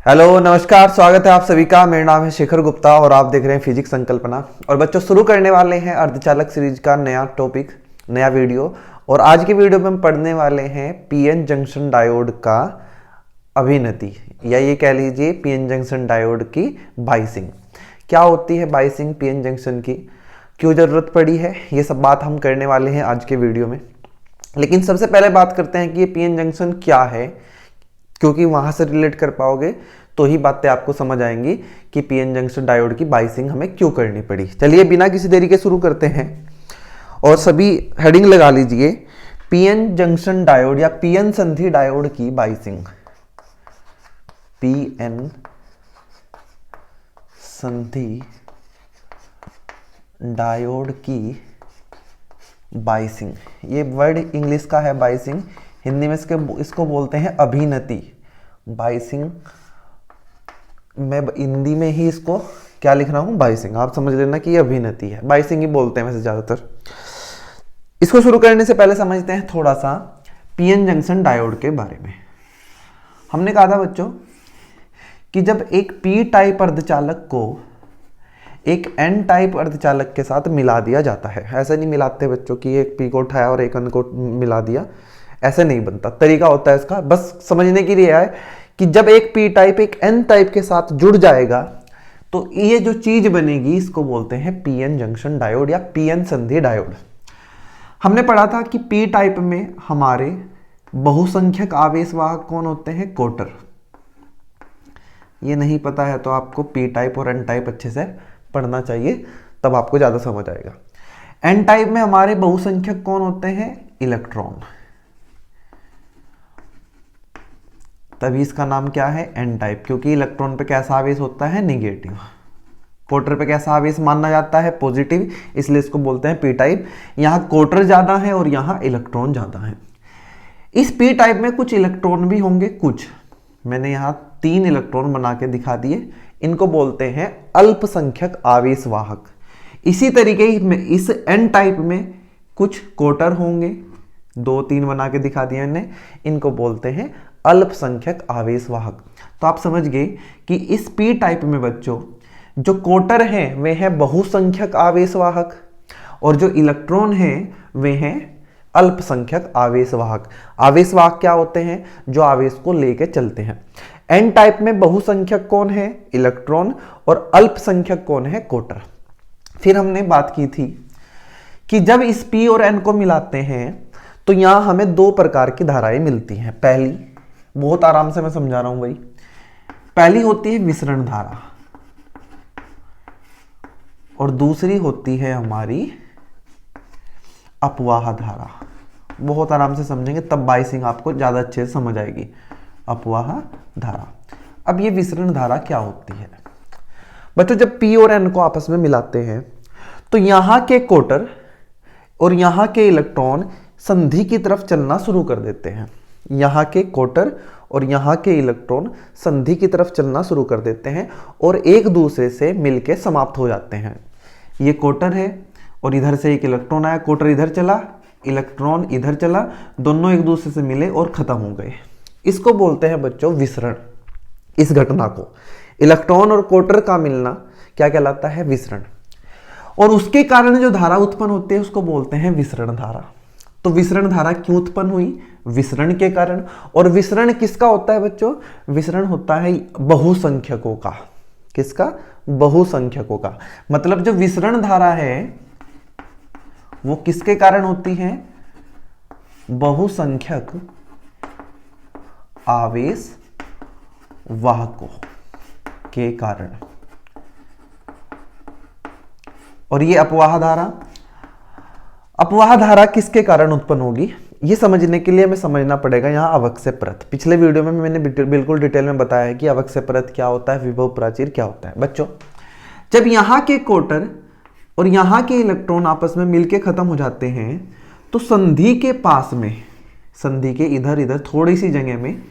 Hello नमस्कार, स्वागत है आप सभी का। मेरा नाम है शेखर गुप्ता और आप देख रहे हैं फिजिक्स संकल्पना। और बच्चों, शुरू करने वाले हैं अर्धचालक सीरीज का नया टॉपिक, नया वीडियो। और आज की वीडियो में हम पढ़ने वाले हैं पीएन जंक्शन डायोड का अभिनति, या ये कह लीजिए पीएन जंक्शन डायोड की बाइसिंग। क्या होती है बाइसिंग पीएन जंक्शन की, क्यों जरूरत पड़ी है, ये सब बात हम करने वाले हैं आज के वीडियो में। लेकिन सबसे पहले बात करते हैं कि ये पीएन जंक्शन क्या है, क्योंकि वहां से रिलेट कर पाओगे तो ही बातें आपको समझ आएंगी कि पीएन जंक्शन डायोड की बाइसिंग हमें क्यों करनी पड़ी। चलिए बिना किसी देरी के शुरू करते हैं और सभी हेडिंग लगा लीजिए। पीएन जंक्शन डायोड या पीएन संधि डायोड की बाइसिंग। पीएन संधि डायोड की बाइसिंग, ये वर्ड इंग्लिश का है बाइसिंग, हिंदी में इसको बोलते हैं अभिनति। बाइसिंग मैं हिंदी में ही इसको क्या लिख रहा हूं, बाइसिंग। आप समझ लेना कि ये अभिनति है, बाइसिंग ही बोलते हैं वैसे ज्यादातर। इसको शुरू करने से पहले समझते हैं थोड़ा सा पीएन जंक्शन डायोड के बारे में। हमने कहा था बच्चों कि जब एक पी टाइप अर्धचालक को एक एन टाइप अर्धचालक के साथ मिला दिया जाता है, ऐसे नहीं मिलाते बच्चों कि एक पी को उठाया और एक एन को मिला दिया, ऐसे नहीं बनता। तरीका होता है इसका, बस समझने के लिए है कि जब एक पी टाइप एक एन टाइप के साथ जुड़ जाएगा तो ये जो चीज बनेगी इसको बोलते हैं पीएन जंक्शन डायोड या पीएन संधि डायोड। हमने पढ़ा था कि पी टाइप में हमारे बहुसंख्यक आवेशवाहक कौन होते हैं, कोटर। ये नहीं पता है तो आपको पी टाइप और एन टाइप अच्छे से पढ़ना चाहिए, तब आपको ज्यादा समझ आएगा। एन टाइप में हमारे बहुसंख्यक कौन होते हैं, इलेक्ट्रॉन, तभी इसका नाम क्या है, एन टाइप, क्योंकि इलेक्ट्रॉन पे कैसा आवेश होता है, निगेटिव। कोटर पे कैसा आवेश माना जाता है, पॉजिटिव, इसलिए इसको बोलते हैं पी टाइप। यहां कोटर ज्यादा है और यहां इलेक्ट्रॉन ज्यादा है। इस पी टाइप में कुछ इलेक्ट्रॉन भी होंगे, कुछ मैंने यहां 3 इलेक्ट्रॉन बना के दिखा दिए, इनको बोलते हैं अल्पसंख्यक आवेशवाहक। इसी तरीके इस एन टाइप में कुछ कोटर होंगे, 2-3 बना के दिखा दिए मैंने, इनको बोलते हैं अल्पसंख्यक आवेशवाहक। तो आप समझ गए कि इस पी टाइप में बच्चों जो कोटर हैं वे हैं बहुसंख्यक आवेशवाहक और जो इलेक्ट्रॉन हैं वे हैं अल्पसंख्यक आवेशवाहक। आवेशवाहक क्या होते हैं, जो आवेश को लेके चलते हैं। एन टाइप में बहुसंख्यक कौन है, इलेक्ट्रॉन, और अल्पसंख्यक कौन है, कोटर। फिर हमने बात की थी कि जब इस पी और एन को मिलाते हैं तो यहां हमें 2 प्रकार की धाराएं मिलती हैं। पहली, बहुत आराम से मैं समझा रहा हूं भाई, पहली होती है विसरण धारा और दूसरी होती है हमारी अपवाह धारा। बहुत आराम से समझेंगे तब बाइसिंग आपको ज्यादा अच्छे से समझ आएगी। अपवाह धारा। अब ये विसरण धारा क्या होती है बच्चों, जब पी और एन को आपस में मिलाते हैं तो यहां के कोटर और यहां के इलेक्ट्रॉन संधि की तरफ चलना शुरू कर देते हैं। यहाँ के कोटर और यहाँ के इलेक्ट्रॉन संधि की तरफ चलना शुरू कर देते हैं और एक दूसरे से मिलके समाप्त हो जाते हैं। ये कोटर है और इधर से एक इलेक्ट्रॉन आया, कोटर इधर चला, इलेक्ट्रॉन इधर चला, दोनों एक दूसरे से मिले और खत्म हो गए। इसको बोलते हैं बच्चों विसरण। इस घटना को, इलेक्ट्रॉन और कोटर का मिलना क्या कहलाता है, विसरण। और उसके कारण जो धारा उत्पन्न होती है उसको बोलते हैं विसरण धारा। तो विसरण धारा क्यों उत्पन्न हुई, विसरण के कारण। और विसरण किसका होता है बच्चों, विसरण होता है बहुसंख्यकों का। किसका, बहुसंख्यकों का। मतलब जो विसरण धारा है वो किसके कारण होती है, बहुसंख्यक आवेश वाहकों के कारण। और ये अपवाह धारा, अपवाह धारा किसके कारण उत्पन्न होगी, ये समझने के लिए हमें समझना पड़ेगा यहाँ अवक्षय परत। पिछले वीडियो में मैंने बिल्कुल डिटेल में बताया है कि अवक्षय परत क्या होता है, विभव प्राचीर क्या होता है। बच्चों, जब यहाँ के कोटर और यहाँ के इलेक्ट्रॉन आपस में मिलके खत्म हो जाते हैं तो संधि के पास में, संधि के इधर इधर थोड़ी सी जगह में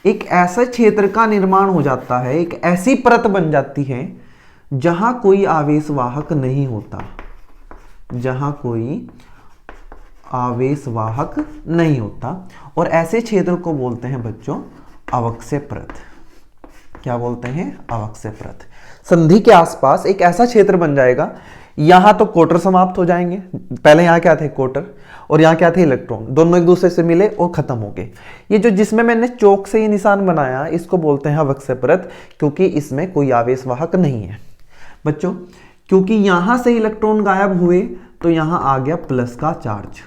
एक ऐसा क्षेत्र का निर्माण हो जाता है, एक ऐसी परत बन जाती है जहां कोई आवेशवाहक नहीं होता, जहां कोई आवेशवाहक नहीं होता। और ऐसे क्षेत्र को बोलते हैं बच्चों अवक्षय परत। क्या बोलते हैं, अवक्षय परत। संधि के आसपास एक ऐसा क्षेत्र बन जाएगा, यहां तो कोटर समाप्त हो जाएंगे, पहले यहां क्या थे, कोटर, और यहां क्या थे, इलेक्ट्रॉन, दोनों एक दूसरे से मिले और खत्म हो गए। ये जो जिसमें मैंने चौक से ये निशान बनाया, इसको बोलते हैं अवक्षय परत, क्योंकि इसमें कोई आवेश वाहक नहीं है बच्चों। क्योंकि यहां से इलेक्ट्रॉन गायब हुए तो यहां आ गया प्लस का चार्ज,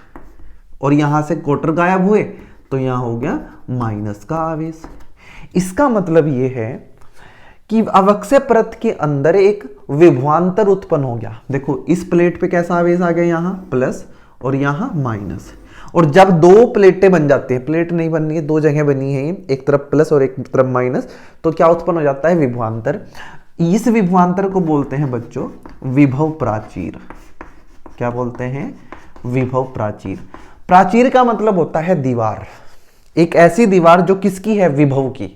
और यहां से कोटर गायब हुए तो यहां हो गया माइनस का आवेश। इसका मतलब यह है कि अवक्षय परत के अंदर एक विभवांतर उत्पन्न हो गया। देखो इस प्लेट पे कैसा आवेश आ गया, यहां प्लस और यहां माइनस, और जब दो प्लेटें बन जाती है, प्लेट नहीं बननी है, दो जगह बनी है, एक तरफ प्लस और एक तरफ माइनस, तो क्या उत्पन्न हो जाता है, विभवांतर। इस विभवांतर को बोलते हैं बच्चों विभव प्राचीर। क्या बोलते हैं, विभव प्राचीर। प्राचीर का मतलब होता है दीवार, एक ऐसी दीवार जो किसकी है, विभव की।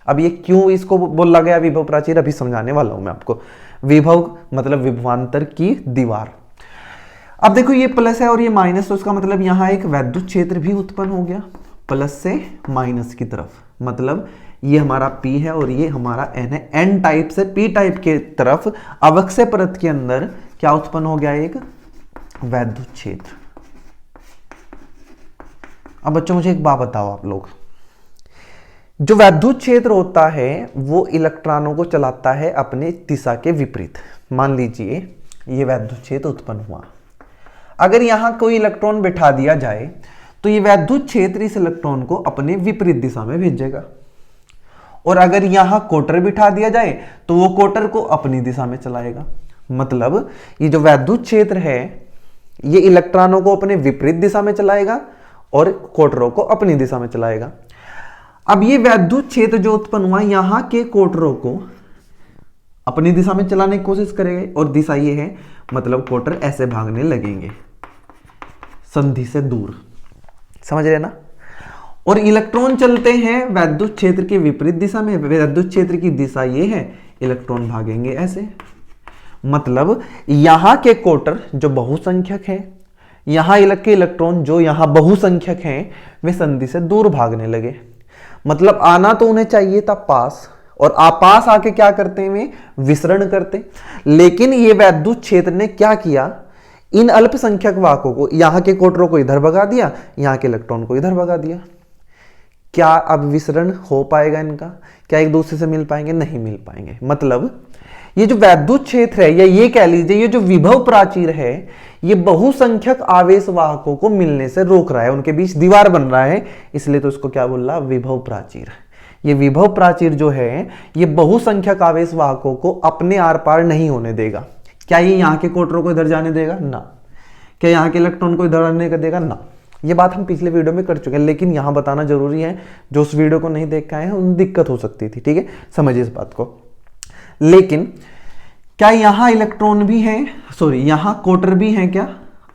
अब ये क्यों इसको बोला गया विभव प्राचीर, अभी समझाने वाला हूं मैं आपको। विभव मतलब विभवांतर की दीवार। अब देखो ये प्लस है और ये माइनस, तो उसका मतलब यहां एक वैद्युत क्षेत्र भी उत्पन्न हो गया प्लस से माइनस की तरफ। मतलब ये हमारा P है और ये हमारा N है। N टाइप से P टाइप के तरफ अवक्षय परत के अंदर क्या उत्पन्न हो गया, एक वैद्युत क्षेत्र। अब बच्चों मुझे एक बात बताओ, आप लोग, जो वैद्युत क्षेत्र होता है वो इलेक्ट्रॉनों को चलाता है अपने दिशा के विपरीत। मान लीजिए ये वैद्युत क्षेत्र उत्पन्न हुआ, अगर यहां कोई इलेक्ट्रॉन बिठा दिया जाए तो ये वैद्युत क्षेत्र इस इलेक्ट्रॉन को अपने विपरीत दिशा में भेजेगा, और अगर यहां कोटर बिठा दिया जाए तो वो कोटर को अपनी दिशा में चलाएगा। मतलब ये जो वैद्युत क्षेत्र है ये इलेक्ट्रॉनों को अपने विपरीत दिशा में चलाएगा और कोटरों को अपनी दिशा में चलाएगा। अब ये वैद्युत क्षेत्र जो उत्पन्न हुआ, यहां के कोटरों को अपनी दिशा में चलाने की कोशिश करेंगे, और दिशा ये है, मतलब कोटर ऐसे भागने लगेंगे संधि से दूर, समझ रहे ना। और इलेक्ट्रॉन चलते हैं वैद्युत क्षेत्र के विपरीत दिशा में, वैद्युत क्षेत्र की दिशा ये है, इलेक्ट्रॉन भागेंगे ऐसे। मतलब यहां के कोटर जो बहुसंख्यक है, यहां के इलेक्ट्रॉन जो यहां बहुसंख्यक हैं, वे संधि से दूर भागने लगे। मतलब आना तो उन्हें चाहिए था पास, और पास आके क्या करते हैं, वे विसरण करते। लेकिन ये वैद्युत क्षेत्र ने क्या किया, इन अल्पसंख्यक वाहकों को, यहां के कोटरों को इधर भगा दिया, यहां के इलेक्ट्रॉन को इधर भगा दिया। क्या अब विसरण हो पाएगा इनका, क्या एक दूसरे से मिल पाएंगे, नहीं मिल पाएंगे। मतलब ये जो वैद्युत क्षेत्र है, या ये कह लीजिए ये जो विभव प्राचीर है, ये बहुसंख्यक आवेश वाहकों को मिलने से रोक रहा है, उनके बीच दीवार बन रहा है, इसलिए तो इसको क्या बोल रहा, विभव प्राचीर। ये विभव प्राचीर जो है ये बहुसंख्यक आवेश वाहकों को अपने आर पार नहीं होने देगा। क्या ये यहाँ के कोटरों को इधर जाने देगा, ना। क्या यहाँ के इलेक्ट्रॉन को इधर आने का देगा, ना। ये बात हम पिछले वीडियो में कर चुके हैं, लेकिन यहां बताना जरूरी है, जो उस वीडियो को नहीं देख के आए हैं उन्हें दिक्कत हो सकती थी, ठीक है, समझिए इस बात को। लेकिन क्या यहां इलेक्ट्रॉन भी है, सॉरी यहां कोटर भी है क्या,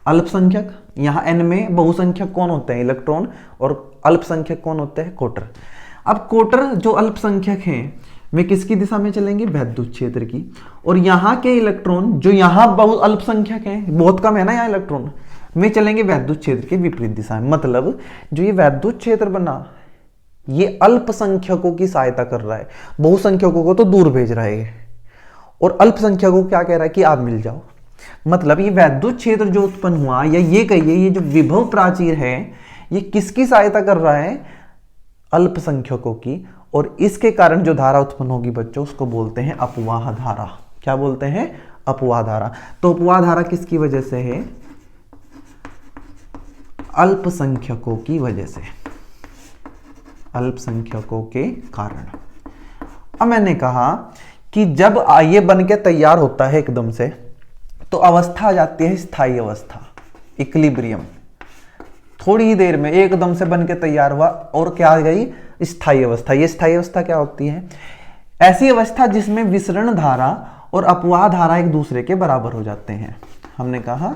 अल्पसंख्यक। यहां N में बहुसंख्यक कौन होते हैं, इलेक्ट्रॉन, और अल्पसंख्यक कौन होते हैं, कोटर। अब कोटर जो अल्पसंख्यक हैं वे किसकी दिशा में चलेंगे, वैद्युत क्षेत्र की। और यहां के इलेक्ट्रॉन जो यहां बहुत अल्पसंख्यक हैं, बहुत कम है ना यहाँ इलेक्ट्रॉन, वे चलेंगे वैद्युत क्षेत्र के विपरीत दिशा में। मतलब जो ये वैद्युत क्षेत्र बना, ये अल्पसंख्यकों की सहायता कर रहा है, बहुसंख्यकों को तो दूर भेज रहा है, और अल्पसंख्यकों को क्या कह रहा है कि आप मिल जाओ। मतलब ये वैद्युत क्षेत्र जो उत्पन्न हुआ, या ये कहिए ये जो विभव प्राचीर है, ये किसकी सहायता कर रहा है, अल्पसंख्यकों की। और इसके कारण जो धारा उत्पन्न होगी बच्चों, उसको बोलते हैं अपवाह धारा। क्या बोलते हैं, अपवाह धारा। तो अपवाह धारा किसकी वजह से है, अल्पसंख्यकों की वजह से, अल्पसंख्यकों के कारण। अब मैंने कहा कि जब ये बन के तैयार होता है एकदम से, तो अवस्था आ जाती है स्थायी अवस्था, इक्विलिब्रियम। थोड़ी ही देर में एकदम से बन के तैयार हुआ, और क्या आ गई, स्थायी अवस्था। ये स्थायी अवस्था क्या होती है, ऐसी अवस्था जिसमें विसरण धारा और अपवाह धारा एक दूसरे के बराबर हो जाते हैं। हमने कहा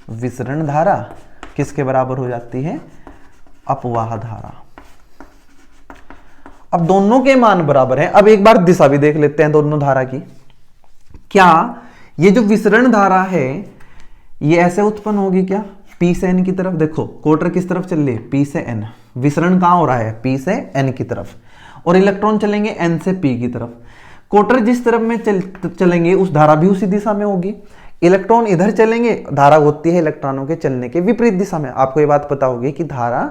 विसरण धारा किसके बराबर हो जाती है, अपवाह धारा। अब दोनों के मान बराबर हैं। अब एक बार दिशा भी देख लेते हैं दोनों धारा की। क्या ये जो विसरण धारा है ये ऐसे उत्पन्न होगी क्या, P से N की तरफ। देखो कोटर किस तरफ चल रही है, P से N। विसरण कहां हो रहा है, P से N की तरफ। और इलेक्ट्रॉन चलेंगे n से p की तरफ। कोटर जिस तरफ में चलेंगे उस धारा भी उसी दिशा में होगी। इलेक्ट्रॉन इधर चलेंगे, धारा होती है इलेक्ट्रॉनों के चलने के विपरीत दिशा में। आपको ये बात पता होगी कि धारा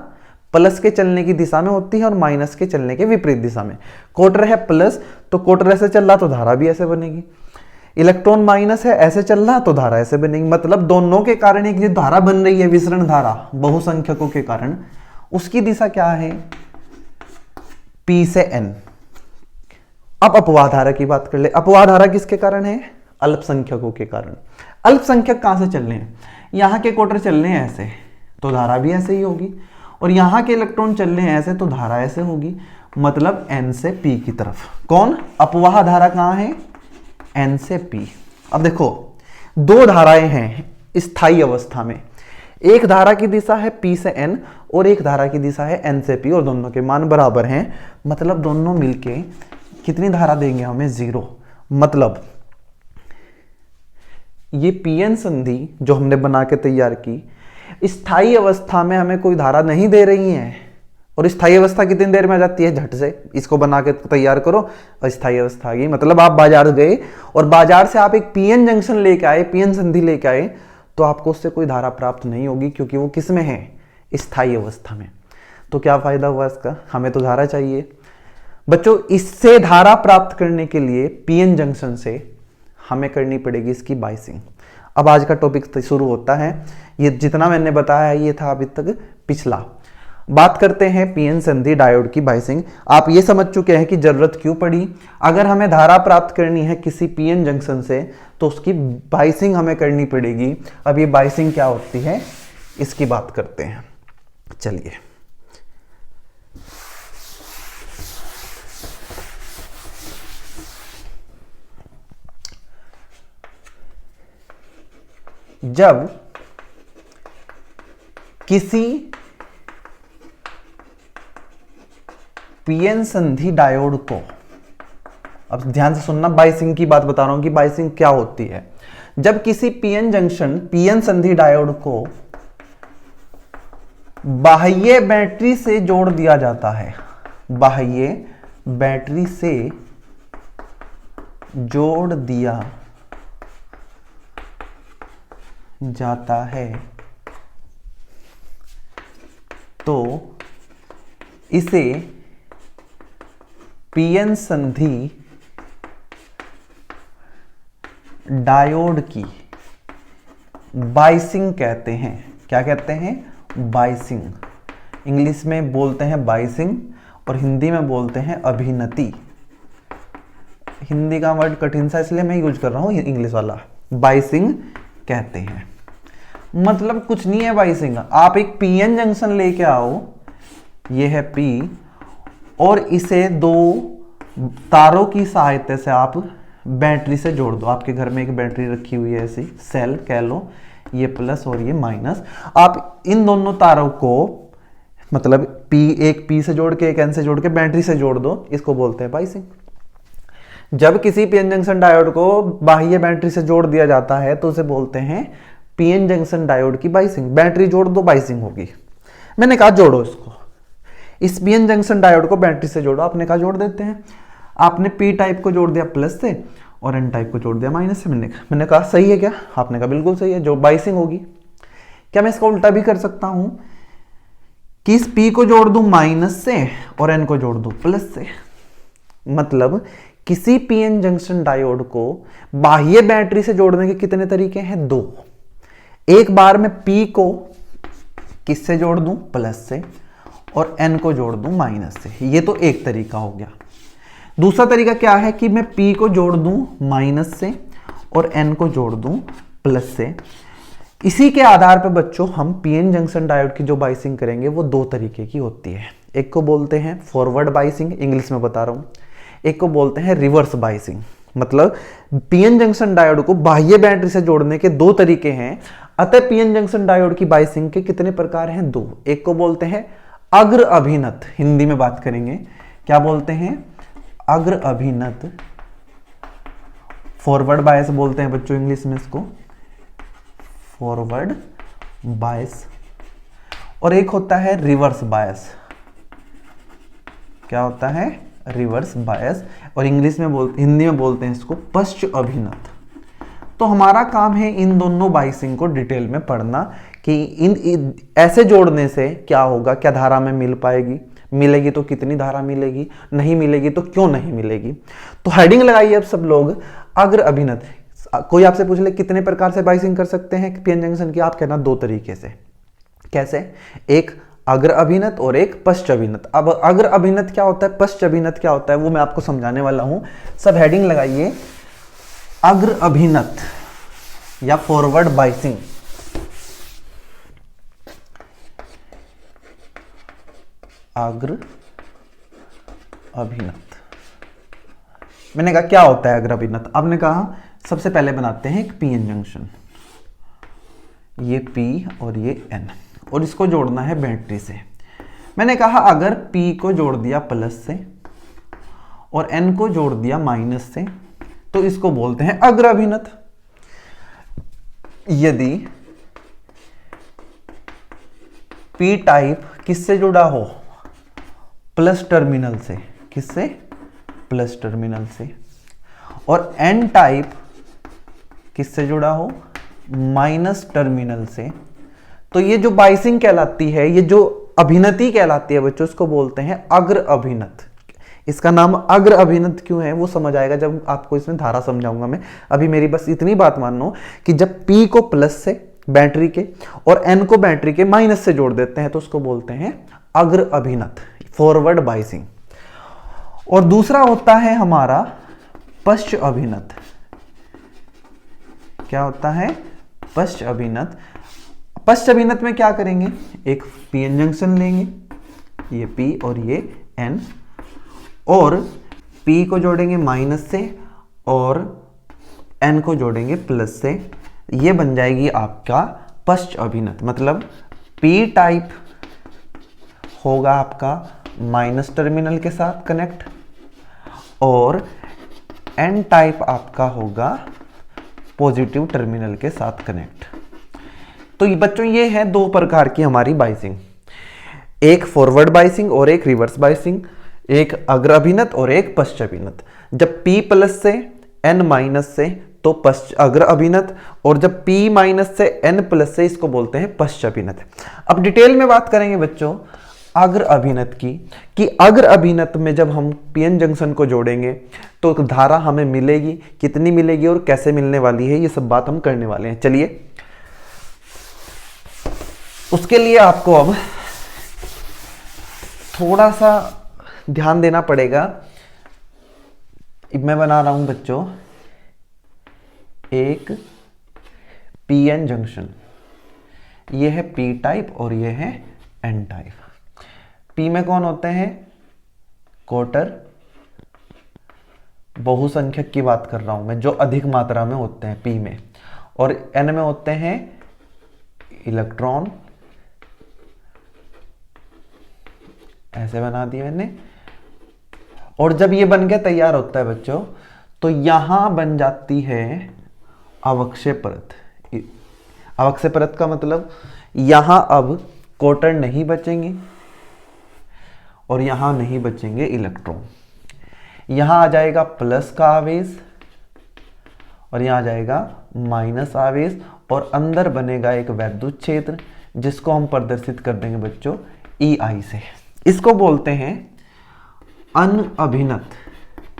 प्लस के चलने की दिशा में होती है और माइनस के चलने के विपरीत दिशा में। कोटर है प्लस तो कोटर ऐसे चल रहा तो धारा भी ऐसे बनेगी। इलेक्ट्रॉन माइनस है, ऐसे चल रहा तो धारा ऐसे बनेगी। मतलब दोनों के कारण एक जो धारा बन रही है विसरण धारा बहुसंख्यकों के कारण, उसकी दिशा क्या है, P से N। अब अपवाह धारा की बात कर ले। अपवाह धारा किसके कारण है, अल्पसंख्यकों के कारण। अल्पसंख्यक कहां से चल रहे हैं, यहां के कोटर चल रहे हैं ऐसे तो धारा भी ऐसे ही होगी, और यहां के इलेक्ट्रॉन चल रहे हैं ऐसे तो धारा ऐसे होगी। मतलब N से P की तरफ। कौन, अपवाह धारा कहां है, N से P। अब देखो दो धाराएं हैं स्थायी अवस्था में, एक धारा की दिशा है P से N और एक धारा की दिशा है N से P, और दोनों के मान बराबर हैं। मतलब दोनों मिलके कितनी धारा देंगे हमें, 0। मतलब ये पीएन संधि जो हमने बना के तैयार की, स्थायी अवस्था में हमें कोई धारा नहीं दे रही है। और स्थायी अवस्था कितनी देर में आ जाती है, झट से इसको बना के तैयार करो और स्थायी अवस्था आ गई। मतलब आप बाजार गए और बाजार से आप एक पीएन जंक्शन लेके आए, पीएन संधि लेके आए, तो आपको उससे कोई धारा प्राप्त नहीं होगी क्योंकि वो किस में है, स्थायी अवस्था में। तो क्या फायदा हुआ इसका, हमें तो धारा चाहिए। बच्चों इससे धारा प्राप्त करने के लिए पीएन जंक्शन से हमें करनी पड़ेगी इसकी बाइसिंग। अब आज का टॉपिक शुरू होता है। ये जितना मैंने बताया है ये था अभी तक पिछला। बात करते हैं पीएन संधि डायोड की बाइसिंग। आप ये समझ चुके हैं कि जरूरत क्यों पड़ी। अगर हमें धारा प्राप्त करनी है किसी पीएन जंक्शन से तो उसकी बाइसिंग हमें करनी पड़ेगी। अब ये बाइसिंग क्या होती है इसकी बात करते हैं। चलिए जब किसी पीएन संधि डायोड को, अब ध्यान से सुनना, बाइसिंग की बात बता रहा हूं कि बाइसिंग क्या होती है। जब किसी पीएन जंक्शन, पीएन संधि डायोड को बाह्य बैटरी से जोड़ दिया जाता है, बाह्य बैटरी से जोड़ दिया जाता है, तो इसे पीएन संधि डायोड की बाइसिंग कहते हैं। क्या कहते हैं, बाइसिंग। इंग्लिश में बोलते हैं बाइसिंग और हिंदी में बोलते हैं अभिनति। हिंदी का वर्ड कठिन सा इसलिए मैं यूज कर रहा हूं इंग्लिश वाला। बाइसिंग कहते हैं। मतलब कुछ नहीं है बाइसिंग, आप एक पीएन जंक्शन लेके आओ, ये है P, और इसे दो तारों की सहायता से आप बैटरी से जोड़ दो। आपके घर में एक बैटरी रखी हुई है ऐसी सेल कह लो, ये प्लस और ये माइनस। आप इन दोनों तारों को मतलब एक P से जोड़ के एक N से जोड़ के बैटरी से जोड़ दो, इसको बोलते हैं बाइसिंग। जब किसी पीएन जंक्शन डायोड को बाह्य बैटरी से जोड़ दिया जाता है तो उसे बोलते हैं पीएन जंक्शन डायोड की बाइसिंग। बैटरी जोड़ दो, बाइसिंग होगी। मैंने कहा जोड़ो इसको, इस पीएन जंक्शन डायोड को बैटरी से जोड़ो, आपने कहा जोड़ देते हैं। आपने पी टाइप को जोड़ दिया प्लस से और एन टाइप को जोड़ दिया माइनस से। मैंने कहा सही है क्या, आपने कहा बिल्कुल सही है, जो बाइसिंग होगी। क्या मैं इसका उल्टा भी कर सकता हूं कि इस पी को जोड़ दूं माइनस से और एन को जोड़ दूं प्लस से। मतलब किसी पीएन जंक्शन डायोड को बाह्य बैटरी से जोड़ने के कितने तरीके हैं, 2। एक बार मैं P को किससे जोड़ दूं, प्लस से, और N को जोड़ दूं माइनस से। ये तो एक तरीका हो गया। दूसरा तरीका क्या है कि मैं P को जोड़ दूं माइनस से और N को जोड़ दूं प्लस से। इसी के आधार पर बच्चों हम पीएन जंक्शन डायोड की जो बाइसिंग करेंगे वो 2 तरीके की होती है। एक को बोलते हैं फॉरवर्ड बाइसिंग, इंग्लिश में बता रहा हूं। एक को बोलते हैं रिवर्स बाइसिंग। मतलब पीएन जंक्शन डायोड को बाह्य बैटरी से जोड़ने के 2 तरीके हैं। अतः पीएन जंक्शन डायोड की बाइसिंग के कितने प्रकार हैं, 2। एक को बोलते हैं अग्र अभिनत, हिंदी में बात करेंगे क्या बोलते हैं, अग्र अभिनत। फॉरवर्ड बायस बोलते हैं बच्चों इंग्लिश में इसको, फॉरवर्ड बायस। और एक होता है रिवर्स बायस। क्या होता है, रिवर्स बायस, और इंग्लिश में हिंदी में बोलते हैं इसको पश्च अभिनत। तो हमारा काम है इन दोनों बाइसिंग को डिटेल में पढ़ना कि इन ऐसे जोड़ने से क्या होगा, क्या धारा में मिल पाएगी, मिलेगी तो कितनी धारा मिलेगी, नहीं मिलेगी तो क्यों नहीं मिलेगी। तो हेडिंग लगाइए अब सब लोग, अग्र अभिनत। कोई आपसे पूछ ले कितने प्रकार से बाइसिंग कर सकते हैं पीएन जंक्शन की, आप कहना दो तरीके से। कैसे? एक अग्र अभिनत और एक पश्च अभिनत। अब अग्र अभिनत क्या होता है, पश्च अभिनत क्या होता है, वो मैं आपको समझाने वाला हूं। सब हेडिंग लगाइए, अग्र अभिनत या फॉरवर्ड बाइसिंग। अग्र अभिनत, मैंने कहा क्या होता है अग्र अभिनत। आपने कहा सबसे पहले बनाते हैं एक पीएन जंक्शन, ये पी और ये एन, और इसको जोड़ना है बैटरी से। मैंने कहा अगर पी को जोड़ दिया प्लस से और एन को जोड़ दिया माइनस से तो इसको बोलते हैं अग्र अभिनत। यदि पी टाइप किससे जुड़ा हो, प्लस टर्मिनल से, किससे, प्लस टर्मिनल से, और एन टाइप किससे जुड़ा हो, माइनस टर्मिनल से, तो ये जो बाइसिंग कहलाती है, ये जो अभिनति कहलाती है बच्चों, इसको बोलते हैं अग्र अभिनत। इसका नाम अग्र अभिनत क्यों है वो समझ आएगा जब आपको इसमें धारा समझाऊंगा मैं। अभी मेरी बस इतनी बात मानो कि जब P को प्लस से बैटरी के और N को बैटरी के माइनस से जोड़ देते हैं तो उसको बोलते हैं अग्र अभिनत, फॉरवर्ड बाइसिंग। और दूसरा होता है हमारा पश्च अभिनत। क्या होता है, पश्च अभिनत। पश्च अभिनत में क्या करेंगे, एक पीएन जंक्शन लेंगे, ये P और ये N, और P को जोड़ेंगे माइनस से और N को जोड़ेंगे प्लस से, ये बन जाएगी आपका पश्च अभिनत। मतलब P टाइप होगा आपका माइनस टर्मिनल के साथ कनेक्ट और N टाइप आपका होगा पॉजिटिव टर्मिनल के साथ कनेक्ट। तो ये बच्चों ये है दो प्रकार की हमारी बाइसिंग, एक फॉरवर्ड बाइसिंग और एक रिवर्स बाइसिंग, एक अग्र अभिनत और एक पश्च अभिनत। जब P प्लस से N माइनस से तो पश्च अग्र अभिनत, और जब P माइनस से N प्लस से इसको बोलते हैं पश्च अभिनत। अब डिटेल में बात करेंगे बच्चों अग्र अभिनत की, कि अग्र अभिनत में जब हम पीएन जंक्शन को जोड़ेंगे तो धारा हमें मिलेगी, कितनी मिलेगी और कैसे मिलने वाली है, ये सब बात हम करने वाले हैं। चलिए उसके लिए आपको अब थोड़ा सा ध्यान देना पड़ेगा। मैं बना रहा हूं बच्चों एक पीएन जंक्शन, ये है पी टाइप और ये है एन टाइप। पी में कौन होते हैं, क्वार्टर, बहुसंख्यक की बात कर रहा हूं मैं, जो अधिक मात्रा में होते हैं पी में, और एन में होते हैं इलेक्ट्रॉन। ऐसे बना दिया मैंने। और जब ये बन के तैयार होता है बच्चों तो यहां बन जाती है अवक्षय परत। अवक्षय परत का मतलब यहां अब क्वार्टर नहीं बचेंगे और यहां नहीं बचेंगे इलेक्ट्रॉन। यहां आ जाएगा प्लस का आवेश और यहां आ जाएगा माइनस आवेश, और अंदर बनेगा एक वैद्युत क्षेत्र जिसको हम प्रदर्शित कर देंगे बच्चों EI से। इसको बोलते हैं अनअभिनत,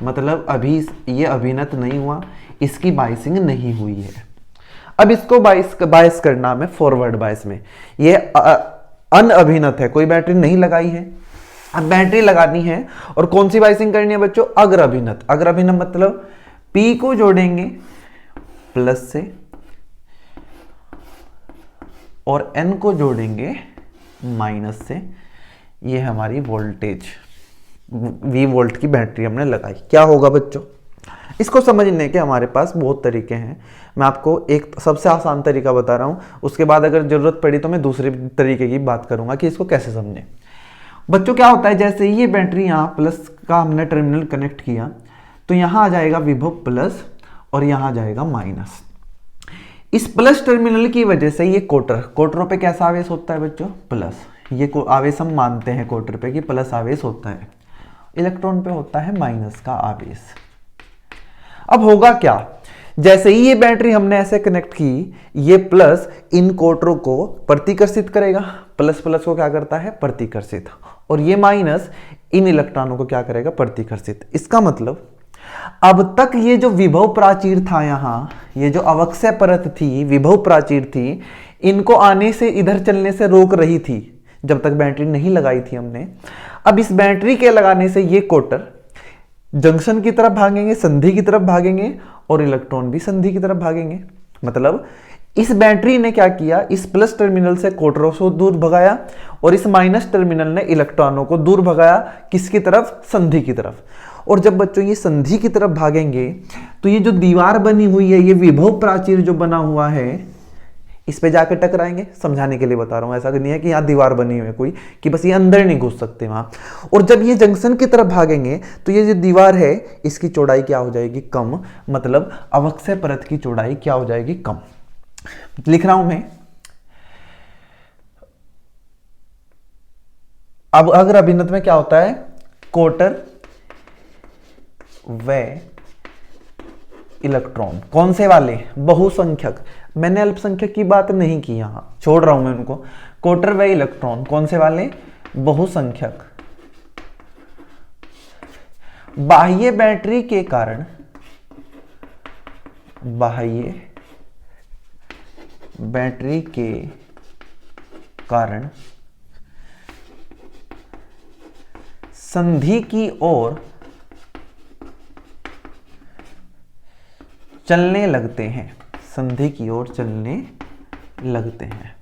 मतलब अभी ये अभिनत नहीं हुआ, इसकी बाइसिंग नहीं हुई है। अब इसको बाइस करना में फॉरवर्ड बाइस में, ये अनअभिनत है, कोई बैटरी नहीं लगाई है। अब बैटरी लगानी है और कौन सी बाइसिंग करनी है बच्चों, अग्र अभिनत। अग्र अभिनत मतलब P को जोड़ेंगे प्लस से और N को जोड़ेंगे माइनस से। ये हमारी वोल्टेज V वोल्ट की बैटरी हमने लगाई। क्या होगा बच्चों, इसको समझने के हमारे पास बहुत तरीके हैं। मैं आपको एक सबसे आसान तरीका बता रहा हूं, उसके बाद अगर जरूरत पड़ी तो मैं दूसरे तरीके की बात करूंगा कि इसको कैसे समझें। बच्चों क्या होता है, जैसे ही ये बैटरी यहाँ प्लस का हमने टर्मिनल कनेक्ट किया तो यहाँ आ जाएगा विभव प्लस और यहाँ आ जाएगा माइनस। इस प्लस टर्मिनल की वजह से ये कोटरों पे कैसा आवेश होता है बच्चों, प्लस। ये आवेश हम मानते हैं कोटर पे कि प्लस आवेश होता है। इलेक्ट्रॉन पे होता है माइनस का आवेश। अब होगा क्या, जैसे ही ये बैटरी हमने ऐसे कनेक्ट की, ये प्लस इन कोटरों को प्रतिकर्षित करेगा, प्लस प्लस को क्या करता है प्रतिकर्षित, और ये माइनस इन इलेक्ट्रॉनों को क्या करेगा प्रतिकर्षित। इसका मतलब अब तक ये जो विभव प्राचीर था यहां, ये जो अवक्षय परत थी, विभव प्राचीर थी, इनको आने से इधर चलने से रोक रही थी जब तक बैटरी नहीं लगाई थी हमने। अब इस बैटरी के लगाने से ये कोटर जंक्शन की तरफ भागेंगे, संधि की तरफ भागेंगे, और इलेक्ट्रॉन भी संधि की तरफ भागेंगे। मतलब इस बैटरी ने क्या किया, इस प्लस टर्मिनल से कोटरों को दूर भगाया, और इस माइनस टर्मिनल ने इलेक्ट्रॉनों को दूर भगाया, किसकी तरफ, संधि की तरफ। और जब बच्चों ये संधि की तरफ भागेंगे तो ये जो दीवार बनी हुई है, ये विभव प्राचीर जो बना हुआ है, इस पे जाके टकराएंगे। समझाने के लिए बता रहा हूं, ऐसा नहीं है कि यहाँ दीवार बनी हुई है कोई, कि बस ये अंदर नहीं घुस सकते वहां। और जब ये जंक्शन की तरफ भागेंगे तो ये जो दीवार है, इसकी चौड़ाई क्या हो जाएगी, कम। मतलब अवक्षय परत की चौड़ाई क्या हो जाएगी, कम। लिख रहा हूं मैं। अब अगर अभिन्नत में क्या होता है, कोटर व इलेक्ट्रॉन, कौन से वाले, बहुसंख्यक। मैंने अल्पसंख्यक की बात नहीं की, यहां छोड़ रहा हूं मैं उनको। कोटर व इलेक्ट्रॉन कौन से वाले, बहुसंख्यक। बाह्य बैटरी के कारण, बाह्य बैटरी के कारण संधि की ओर चलने लगते हैं, संधि की ओर चलने लगते हैं।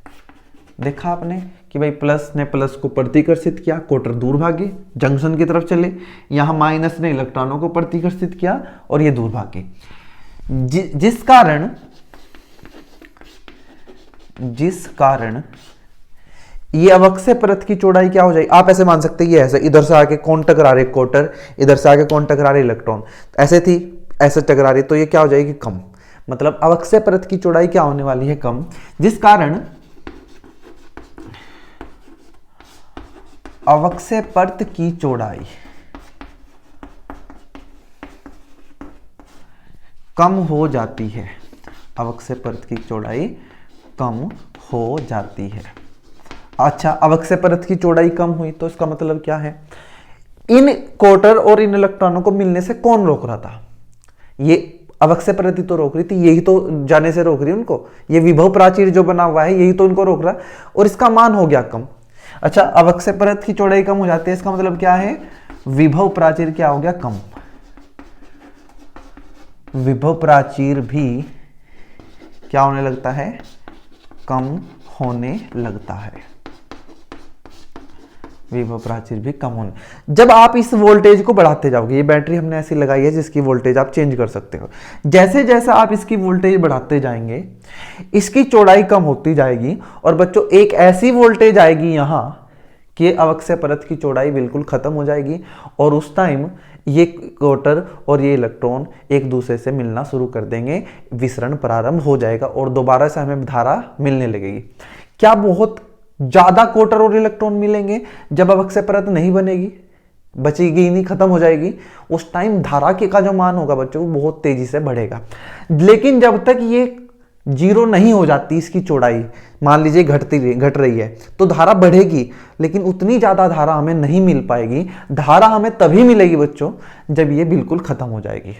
देखा आपने कि भाई प्लस ने प्लस को प्रतिकर्षित किया, कोटर दूर भागे, जंक्शन की तरफ चले। यहां माइनस ने इलेक्ट्रॉनों को प्रतिकर्षित किया और ये दूर भागे, जिस कारण ये अवक्षय परत की चौड़ाई क्या हो जाएगी। आप ऐसे मान सकते हैं, ये ऐसे इधर से आके कौन टकरा रहे, कोटर, इधर से आके कौन टकरा रहे, इलेक्ट्रॉन। ऐसे थी, ऐसे टकरा रही, तो ये क्या हो जाएगी, कम। मतलब अवक्षय परत की चौड़ाई क्या होने वाली है, कम, जिस कारण अवक्षय परत की चौड़ाई कम हो जाती है। अवक्षय परत की चौड़ाई कम हो जाती है। अच्छा, अवक्षय परत की चौड़ाई कम हुई तो इसका मतलब क्या है, इन कोटर और इन इलेक्ट्रॉनों को मिलने से कौन रोक रहा था, ये अवक्षय परत ही तो रोक रही थी, यही तो जाने से रोक रही है उनको। ये विभव प्राचीर जो बना हुआ है यही तो उनको रोक रहा, और इसका मान हो गया कम। अच्छा, अवक्षय परत की चौड़ाई कम हो जाती है, इसका मतलब क्या है, विभव प्राचीर क्या हो गया, कम। विभव प्राचीर भी क्या होने लगता है, कम होने लगता है। विभव प्राचीर भी कम होने, जब आप इस वोल्टेज को बढ़ाते जाओगे, ये बैटरी हमने ऐसी लगाई है जिसकी वोल्टेज आप चेंज कर सकते हो, जैसे जैसे आप इसकी वोल्टेज बढ़ाते जाएंगे इसकी चौड़ाई कम होती जाएगी, और बच्चों एक ऐसी वोल्टेज आएगी यहां कि अवक्षय परत की चौड़ाई बिल्कुल खत्म हो जाएगी, और उस टाइम ये कोटर और ये इलेक्ट्रॉन एक दूसरे से मिलना शुरू कर देंगे, विसरण प्रारंभ हो जाएगा, और दोबारा से हमें धारा मिलने लगेगी। क्या बहुत ज्यादा कोटर और इलेक्ट्रॉन मिलेंगे जब अवक्षय परत नहीं बनेगी, बचेगी नहीं, खत्म हो जाएगी, उस टाइम धारा के का जो मान होगा बच्चों वो बहुत तेजी से बढ़ेगा। लेकिन जब तक ये जीरो नहीं हो जाती इसकी चौड़ाई, मान लीजिए घट रही है, तो धारा बढ़ेगी, लेकिन उतनी ज्यादा धारा हमें नहीं मिल पाएगी। धारा हमें तभी मिलेगी बच्चों जब ये बिल्कुल खत्म हो जाएगी।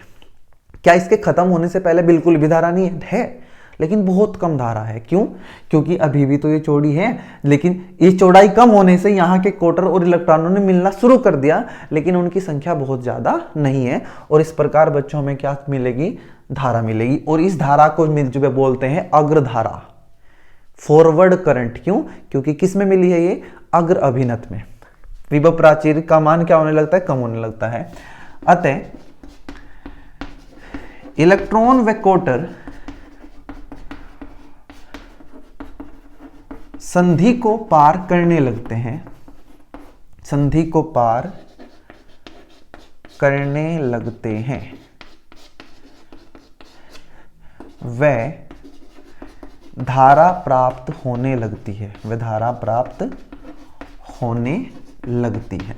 क्या इसके खत्म होने से पहले बिल्कुल भी धारा नहीं है, लेकिन बहुत कम धारा है। क्यों, क्योंकि अभी भी तो ये चौड़ी है, लेकिन ये चौड़ाई कम होने से यहाँ के कोटर और इलेक्ट्रॉनों ने मिलना शुरू कर दिया, लेकिन उनकी संख्या बहुत ज्यादा नहीं है, और इस प्रकार बच्चों हमें क्या मिलेगी, धारा मिलेगी। और इस धारा को जो बोलते हैं अग्रधारा, फॉरवर्ड करंट। क्यों, क्योंकि किस में मिली है ये, अग्र अभिनत में। विभव प्राचीर का मान क्या होने लगता है, कम होने लगता है। अतः इलेक्ट्रॉन व कोटर संधि को पार करने लगते हैं, संधि को पार करने लगते हैं, व धारा प्राप्त होने लगती है, व धारा प्राप्त होने लगती है।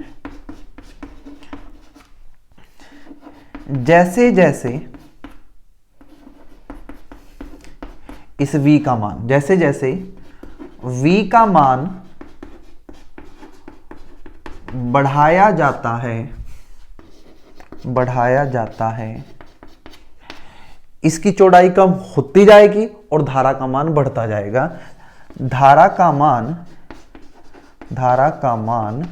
जैसे जैसे इस v का मान, जैसे जैसे v का मान बढ़ाया जाता है, इसकी चौड़ाई कम होती जाएगी और धारा का मान बढ़ता जाएगा। धारा का मान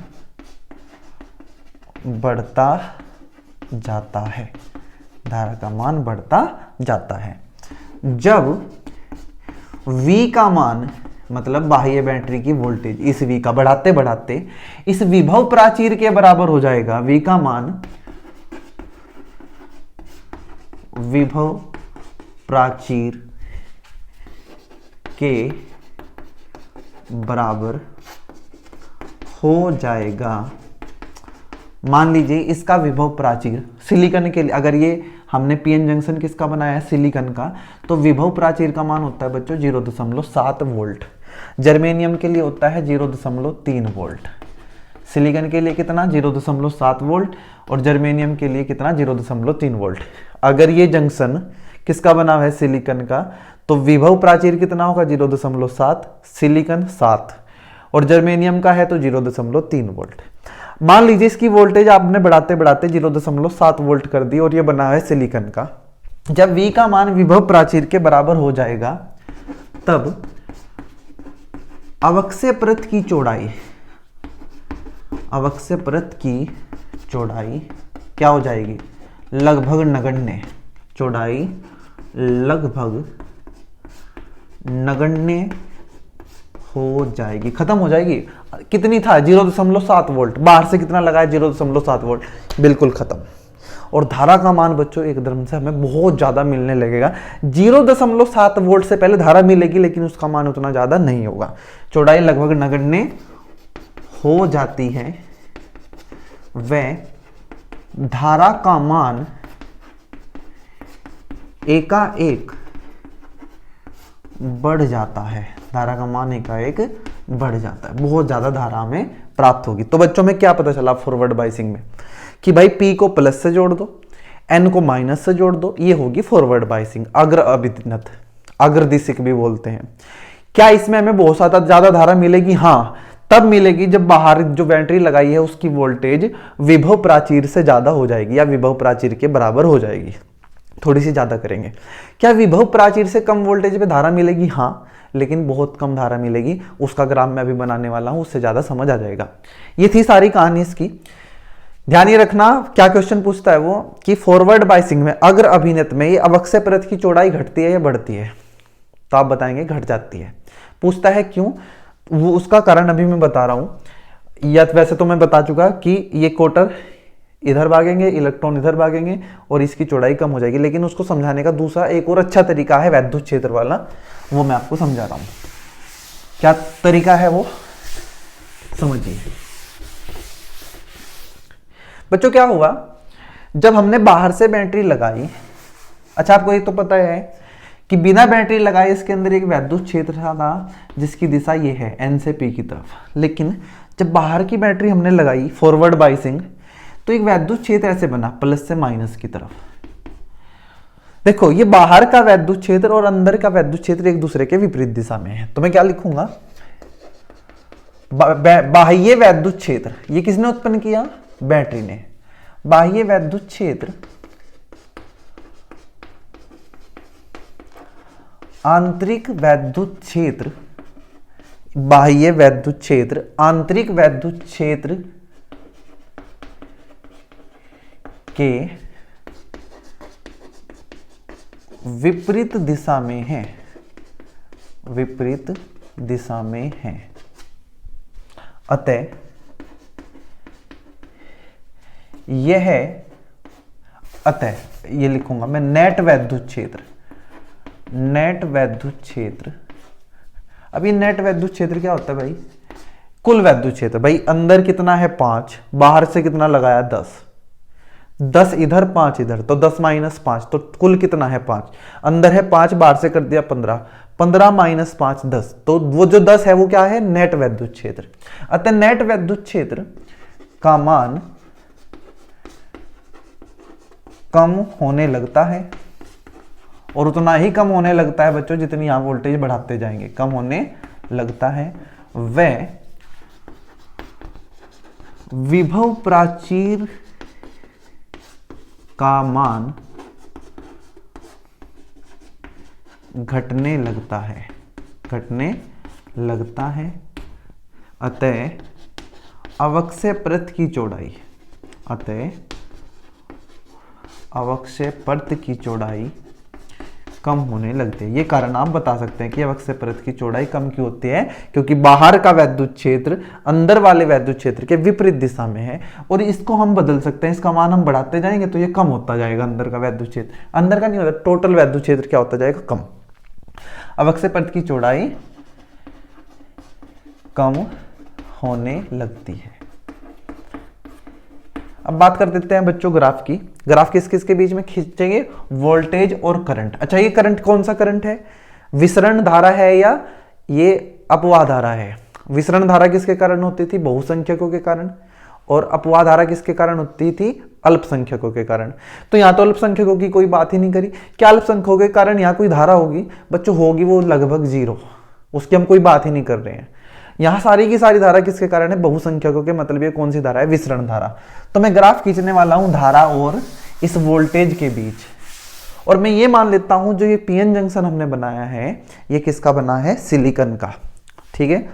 बढ़ता जाता है, धारा का मान बढ़ता जाता है। जब V का मान मतलब बाह्य बैटरी की वोल्टेज इस V का बढ़ाते बढ़ाते इस विभव प्राचीर के बराबर हो जाएगा, V का मान विभव प्राचीर के बराबर हो जाएगा। मान लीजिए इसका विभव प्राचीर सिलिकॉन के लिए, अगर ये हमने पीएन जंक्शन किसका बनाया है, सिलिकॉन का, तो विभव प्राचीर का मान होता है बच्चों 0.7 वोल्ट। जर्मेनियम के लिए होता है 0.3 वोल्ट। सिलिकॉन के लिए कितना 0.7 वोल्ट और जर्मेनियम के लिए कितना 0.3 वोल्ट। अगर ये जंक्शन किसका बना हुआ है, सिलिकॉन का, तो विभव प्राचीर कितना होगा 0.7, सिलिकॉन 7 और जर्मेनियम का है तो 0.3 वोल्ट। मान लीजिए इसकी वोल्टेज आपने बढ़ाते बढ़ाते 0.7 वोल्ट कर दी और ये बना है सिलिकॉन का। जब V का मान विभव प्राचीर के बराबर हो जाएगा तब अवक्षय परत की चौड़ाई क्या हो जाएगी, लगभग नगण्य, चौड़ाई लगभग नगण्य हो जाएगी, खत्म हो जाएगी। कितनी था 0.7 वोल्ट, बाहर से कितना लगाया 0.7 वोल्ट, बिल्कुल खत्म। और धारा का मान बच्चों एकदम से हमें बहुत ज्यादा मिलने लगेगा। 0.7 वोल्ट से पहले धारा मिलेगी लेकिन उसका मान उतना ज्यादा नहीं होगा। चौड़ाई लगभग नगण्य हो जाती है व धारा का मान एकाएक बढ़ जाता है, धारा का मान एकाएक बढ़ जाता है, बहुत ज्यादा धारा में प्राप्त होगी। तो बच्चों में क्या पता चला फॉरवर्ड बायसिंग में कि भाई P को प्लस से जोड़ दो, N को माइनस से जोड़ दो, ये होगी फॉरवर्ड बायसिंग। अग्र अभिनत, अग्रदिशिक भी बोलते हैं। क्या इसमें हमें बहुत ज्यादा धारा मिलेगी? हाँ, तब मिलेगी जब बाहर जो बैटरी लगाई है उसकी वोल्टेज विभव प्राचीर से ज्यादा हो जाएगी या विभव प्राचीर के बराबर हो जाएगी, थोड़ी सी ज्यादा करेंगे। क्या विभव प्राचीर से कम वोल्टेज पे धारा मिलेगी? हाँ, लेकिन बहुत कम धारा मिलेगी। उसका ग्राफ मैं अभी बनाने वाला हूं, उससे ज्यादा समझ आ जाएगा। ये थी सारी कहानी इसकी। ध्यान ये रखना क्या क्वेश्चन पूछता है वो कि फॉरवर्ड बायसिंग में अग्र अभिनत में ये अवक्षय परत की चौड़ाई घटती है या बढ़ती है? तो आप बताएंगे घट जाती है। पूछता है क्यों, वो उसका कारण अभी मैं बता रहा हूं। या वैसे तो मैं बता चुका कि ये कोटर इधर भागेंगे, इलेक्ट्रॉन इधर भागेंगे और इसकी चौड़ाई कम हो जाएगी। लेकिन उसको समझाने का दूसरा एक और अच्छा तरीका है वैद्युत क्षेत्र वाला, वो मैं आपको समझा रहा हूं। क्या तरीका है वो समझिए। बच्चों क्या हुआ जब हमने बाहर से बैटरी लगाई, अच्छा आपको ये तो पता है कि बिना बैटरी लगाए इसके अंदर एक वैद्युत क्षेत्र था जिसकी दिशा ये है N से P की तरफ। लेकिन जब बाहर की बैटरी हमने लगाई फॉरवर्ड बायसिंग, तो एक वैद्युत क्षेत्र ऐसे बना प्लस से माइनस की तरफ। देखो ये बाहर का वैद्युत क्षेत्र और अंदर का वैद्युत क्षेत्र एक दूसरे के विपरीत दिशा में है। तो मैं क्या लिखूंगा, बाह्य वैद्युत क्षेत्र, ये किसने उत्पन्न किया? बैटरी ने। बाह्य वैद्युत क्षेत्र आंतरिक वैद्युत क्षेत्र, बाह्य वैद्युत क्षेत्र आंतरिक वैद्युत क्षेत्र के विपरीत दिशा में है, विपरीत दिशा में है। अतः यह है, अतः ये लिखूंगा मैं नेट वैद्युत क्षेत्र, नेट वैद्युत क्षेत्र। अब ये नेट वैद्युत क्षेत्र क्या होता है भाई? कुल वैद्युत क्षेत्र। भाई अंदर कितना है 5, बाहर से कितना लगाया 10, 10 इधर 5 इधर, तो 10 माइनस 5, तो कुल कितना है 5। अंदर है 5, बाहर से कर दिया 15, 15 माइनस 5 10, तो वो जो 10 है वो क्या है? नेट वैद्युत क्षेत्र। अतः नेट वैद्युत क्षेत्र का मान कम होने लगता है, और उतना ही कम होने लगता है बच्चों जितनी आप वोल्टेज बढ़ाते जाएंगे, कम होने लगता है। वह विभव प्राचीर का मान घटने लगता है, घटने लगता है। अतः अवक्षय परत की चौड़ाई, अतः अवक्षय परत की चौड़ाई कम होने लगती है। ये कारण आप बता सकते हैं कि अवक्षय परत की चौड़ाई कम क्यों होती है, क्योंकि बाहर का वैद्युत क्षेत्र अंदर वाले वैद्युत क्षेत्र के विपरीत दिशा में है, और इसको हम बदल सकते हैं, इसका मान हम बढ़ाते जाएंगे तो ये कम होता जाएगा। अंदर का वैद्युत क्षेत्र, अंदर का नहीं होता, टोटल वैद्युत क्षेत्र क्या होता जाएगा, कम। अवक्षय परत की चौड़ाई कम होने लगती है। अब बात कर देते हैं बच्चों ग्राफ की। ग्राफ किस किस के बीच में खींचेंगे, वोल्टेज और करंट। अच्छा, ये करंट कौन सा करंट है, विसरण धारा है या ये अपवाह धारा है? विसरण धारा किसके कारण होती थी, बहुसंख्यकों के कारण, और अपवाह धारा किसके कारण होती थी, अल्पसंख्यकों के कारण। तो यहाँ तो अल्पसंख्यकों की कोई बात ही नहीं करी। क्या अल्पसंख्यकों के कारण यहाँ कोई धारा होगी बच्चों, होगी, वो लगभग 0, उसकी हम कोई बात ही नहीं कर रहे हैं। यहां सारी की सारी धारा किसके कारण है, बहुसंख्यकों के, मतलब ये कौन सी धारा है, विसरण धारा। तो मैं ग्राफ खींचने वाला हूं धारा और इस वोल्टेज के बीच, और मैं ये मान लेता हूं जो ये पीएन जंक्शन हमने बनाया है ये किसका बना है, सिलिकॉन का। ठीक है,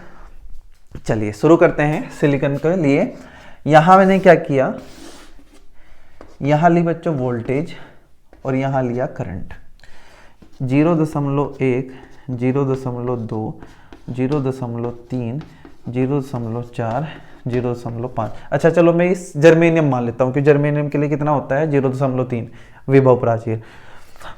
चलिए शुरू करते हैं सिलिकॉन के लिए। यहां मैंने क्या किया, यहां ली बच्चों वोल्टेज और यहां लिया करंट। 0.1, 0.2, 0.3, 0.4, 0.5। अच्छा चलो मैं इस जर्मेनियम मान लेता हूं कि जर्मेनियम के लिए कितना होता है, 0.3 विभव प्राचीर।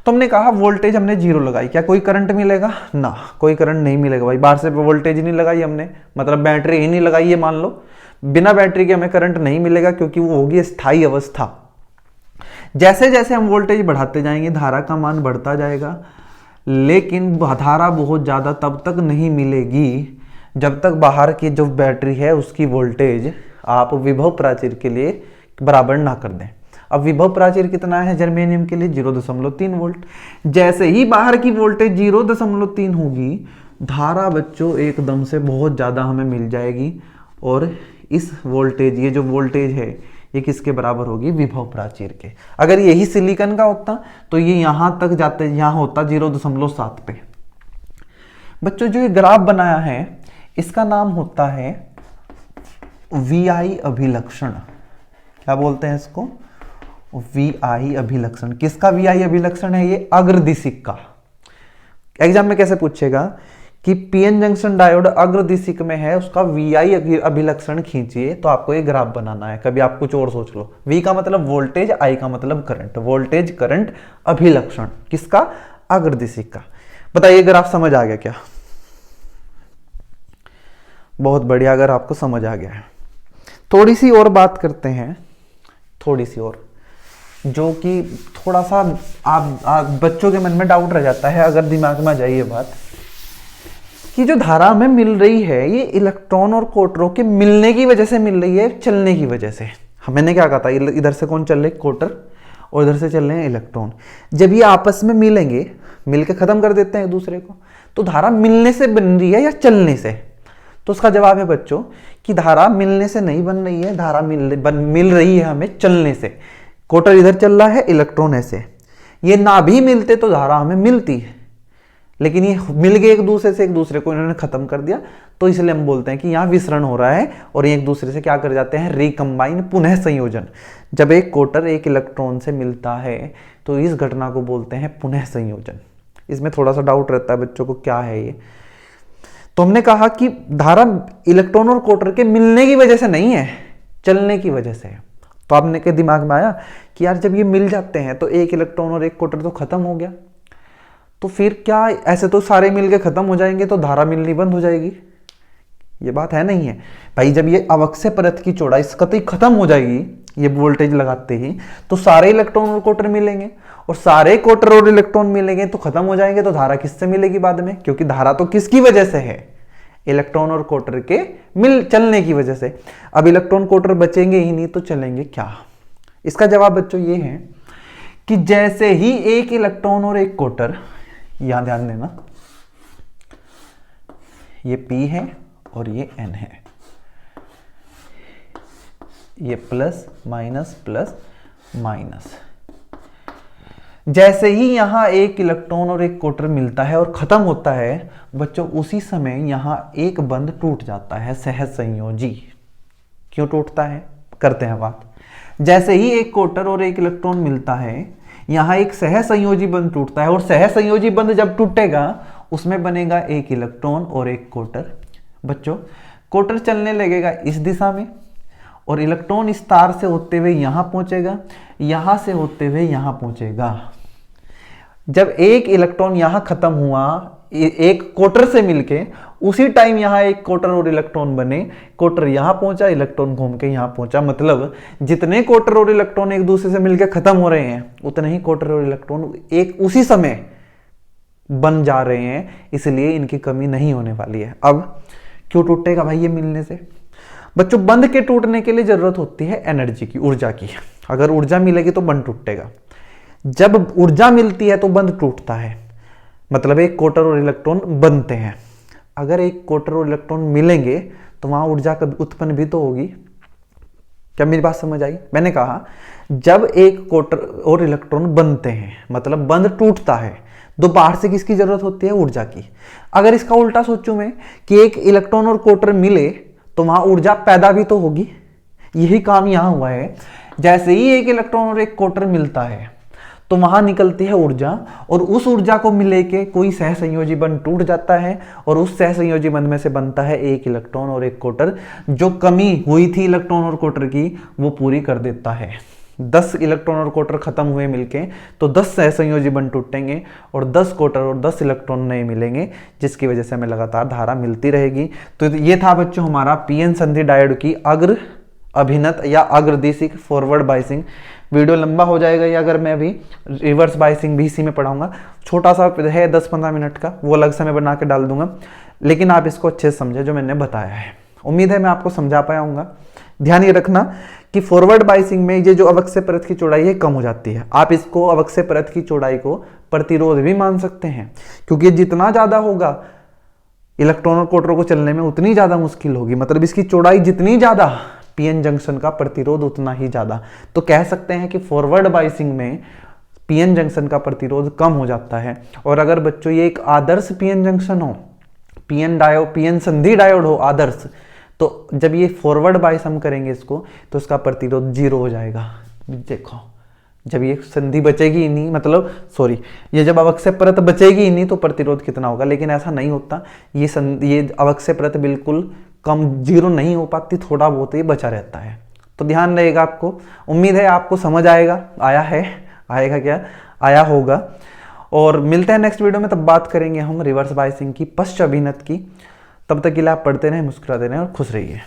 तो हमने कहा वोल्टेज हमने 0 लगाई, क्या कोई करंट मिलेगा ना, कोई करंट नहीं मिलेगा भाई, बाहर से वोल्टेज नहीं लगाई हमने, मतलब बैटरी ही नहीं लगाई, ये मान लो बिना बैटरी के हमें करंट नहीं मिलेगा क्योंकि वो होगी स्थायी अवस्था। जैसे जैसे हम वोल्टेज बढ़ाते जाएंगे धारा का मान बढ़ता जाएगा, लेकिन धारा बहुत ज़्यादा तब तक नहीं मिलेगी जब तक बाहर की जो बैटरी है उसकी वोल्टेज आप विभव प्राचीर के लिए बराबर ना कर दें। अब विभव प्राचीर कितना है जर्मेनियम के लिए, 0.3 वोल्ट। जैसे ही बाहर की वोल्टेज 0.3 होगी, धारा बच्चों एकदम से बहुत ज़्यादा हमें मिल जाएगी, और इस वोल्टेज, ये जो वोल्टेज है ये किसके बराबर होगी, विभव प्राचीर के। अगर यही सिलिकॉन का होता तो ये यहां तक जाते, यहां होता 0.7 पे। बच्चों जो ये ग्राफ बनाया है इसका नाम होता है VI अभिलक्षण। क्या बोलते हैं इसको, VI अभिलक्षण। किसका VI अभिलक्षण है, ये अग्रदिशिक का। एग्जाम में कैसे पूछेगा कि पीएन जंक्शन डायोड अग्रदिशिक में है, उसका VI अभिलक्षण खींचिए, तो आपको ये ग्राफ बनाना है। कभी आप कुछ और सोच लो। V का मतलब वोल्टेज, I का मतलब करंट, वोल्टेज करंट अभिलक्षण किसका, अग्रदिशिक का। बताइए ग्राफ समझ आ गया क्या, बहुत बढ़िया। अगर आपको समझ आ गया है, थोड़ी सी और बात करते हैं, थोड़ी सी और, जो कि थोड़ा सा आप बच्चों के मन में डाउट रह जाता है अगर दिमाग में आ जाए ये बात, कि जो धारा हमें मिल रही है ये इलेक्ट्रॉन और कोटरों के मिलने की वजह से मिल रही है, चलने की वजह से। मैंने क्या कहा था, इधर से कौन चल रहे, कोटर, और इधर से चल रहे हैं इलेक्ट्रॉन। जब ये आपस में मिलेंगे, मिलकर खत्म कर देते हैं एक दूसरे को, तो धारा मिलने से बन रही है या चलने से? तो उसका जवाब है बच्चों कि धारा मिलने से नहीं बन रही है, धारा मिल रही है हमें चलने से। कोटर इधर चल रहा है, इलेक्ट्रॉन ऐसे, ये ना भी मिलते तो धारा हमें मिलती है, लेकिन ये मिल गए एक दूसरे से, एक दूसरे को इन्होंने खत्म कर दिया, तो इसलिए हम बोलते हैं कि यहाँ विसरण हो रहा है और ये एक दूसरे से क्या कर जाते हैं, रिकम्बाइन, पुनः संयोजन। जब एक कोटर एक इलेक्ट्रॉन से मिलता है तो इस घटना को बोलते हैं पुनः संयोजन। इसमें थोड़ा सा डाउट रहता है बच्चों को, क्या है ये। तो हमने कहा कि धारा इलेक्ट्रॉन और कोटर के मिलने की वजह से नहीं है, चलने की वजह से है। तो आपने के दिमाग में आया कि यार जब ये मिल जाते हैं तो एक इलेक्ट्रॉन और एक कोटर तो खत्म हो गया, तो फिर क्या ऐसे तो सारे मिलके खत्म हो जाएंगे तो धारा मिलनी बंद हो जाएगी? ये बात है नहीं है भाई। जब ये अवक्षय परत की चौड़ाई कतई खत्म हो जाएगी ये वोल्टेज लगाते ही, तो सारे इलेक्ट्रॉन और कोटर मिलेंगे, और सारे कोटर और इलेक्ट्रॉन मिलेंगे तो खत्म हो जाएंगे, तो धारा किससे मिलेगी बाद में? क्योंकि धारा तो किसकी वजह से है, इलेक्ट्रॉन और कोटर के चलने की वजह से। अब इलेक्ट्रॉन कोटर बचेंगे ही नहीं तो चलेंगे क्या? इसका जवाब बच्चों ये है कि जैसे ही एक इलेक्ट्रॉन और एक क्वार्टर, यहां ध्यान देना, ये p है और ये n है, ये प्लस माइनस, जैसे ही यहां एक इलेक्ट्रॉन और एक क्वार्टर मिलता है और खत्म होता है बच्चों, उसी समय यहां एक बंध टूट जाता है, सहज संयोजी। क्यों टूटता है, करते हैं बात। जैसे ही एक क्वार्टर और एक इलेक्ट्रॉन मिलता है, यहां एक सहज संयोजी बंध टूटता है, और सहज संयोजी बंध जब टूटेगा उसमें बनेगा एक इलेक्ट्रॉन और एक क्वार्टर। बच्चों क्वार्टर चलने लगेगा इस दिशा में, और इलेक्ट्रॉन इस तार से होते हुए यहां पहुंचेगा, यहां से होते हुए यहां पहुंचेगा। जब एक इलेक्ट्रॉन यहां खत्म हुआ एक क्वार्टर से मिलके, उसी टाइम यहां एक क्वार्टर और इलेक्ट्रॉन बने, क्वार्टर यहां पहुंचा, इलेक्ट्रॉन घूम के यहां पहुंचा। मतलब जितने क्वार्टर और इलेक्ट्रॉन एक दूसरे से मिलके खत्म हो रहे हैं, उतने ही क्वार्टर और इलेक्ट्रॉन एक उसी समय बन जा रहे हैं, इसलिए इनकी कमी नहीं होने वाली है। अब क्यों टूटेगा भाई ये मिलने से? बच्चों बंध के टूटने के लिए जरूरत होती है एनर्जी की, ऊर्जा की। अगर ऊर्जा मिलेगी तो बंध टूटेगा। जब ऊर्जा मिलती है तो बंध टूटता है, मतलब एक क्वार्टर और इलेक्ट्रॉन बनते हैं। अगर एक क्वार्टर और इलेक्ट्रॉन मिलेंगे तो वहां ऊर्जा कभी उत्पन्न भी तो होगी। क्या मेरी बात समझ आई? मैंने कहा जब एक क्वार्टर और इलेक्ट्रॉन बनते हैं मतलब बंध टूटता है, तो बाहर से किसकी जरूरत होती है? ऊर्जा की। अगर इसका उल्टा सोचूं मैं कि एक इलेक्ट्रॉन और क्वार्टर मिले तो वहां ऊर्जा पैदा भी तो होगी। यही काम यहां हुआ है। जैसे ही एक इलेक्ट्रॉन और एक क्वार्टर मिलता है तो वहां निकलती है ऊर्जा, और उस ऊर्जा को मिले के कोई सहसंयोजी बंध टूट जाता है, और उस सहसंयोजी बंध में से बनता है एक इलेक्ट्रॉन और एक क्वार्टर। जो कमी हुई थी इलेक्ट्रॉन और क्वार्टर की वो पूरी कर देता है। 10 इलेक्ट्रॉन और क्वार्टर खत्म हुए मिलके तो 10 सहसंयोजी बंध टूटेंगे, और 10 क्वार्टर और 10 इलेक्ट्रॉन नए मिलेंगे, जिसकी वजह से हमें लगातार धारा मिलती रहेगी। तो ये था बच्चों हमारा पीएन संधि डायोड की अग्र अभिनत या अग्रदिशिक फॉरवर्ड बायसिंग। वीडियो लंबा हो जाएगा या अगर मैं अभी रिवर्स बायसिंग भी इसी में पढ़ाऊंगा। छोटा सा है 10-15 मिनट का, वो अलग समय बना के डाल दूंगा, लेकिन आप इसको अच्छे से समझे जो मैंने बताया है। उम्मीद है मैं आपको समझा पाया हूँगा। ध्यान ये रखना कि फॉरवर्ड बायसिंग में ये जो अवक्षय परत की चौड़ाई है कम हो जाती है। आप इसको अवक्षय परत की चौड़ाई को प्रतिरोध भी मान सकते हैं, क्योंकि जितना ज्यादा होगा इलेक्ट्रॉन और क्वार्टर को चलने में उतनी ज्यादा मुश्किल होगी। मतलब इसकी चौड़ाई जितनी ज्यादा, पीएन जंक्शन का प्रतिरोध उतना ही ज्यादा। तो कह सकते हैं कि फॉरवर्ड बायसिंग में पीएन जंक्शन का प्रतिरोध कम हो जाता है। और अगर बच्चों ये एक आदर्श पीएन जंक्शन हो, पीएन संधि डायोड हो आदर्श, तो जब ये फॉरवर्ड बायस हम करेंगे इसको तो इसका प्रतिरोध 0 हो जाएगा। देखो जब ये संधि बचेगी ही नहीं, मतलब सॉरी, ये जब अवक्षय परत बचेगी ही नहीं तो प्रतिरोध कितना होगा। लेकिन ऐसा नहीं होता, ये अवक्षय परत बिल्कुल कम 0 नहीं हो पाती, थोड़ा बहुत ही बचा रहता है। तो ध्यान रहेगा आपको। उम्मीद है आपको समझ आएगा, आया है, आएगा क्या, आया होगा। और मिलते हैं नेक्स्ट वीडियो में, तब बात करेंगे हम रिवर्स बायसिंग की, पश्च अभिनत की। तब तक के लिए आप पढ़ते रहें, मुस्कुराते रहें और खुश रहिए।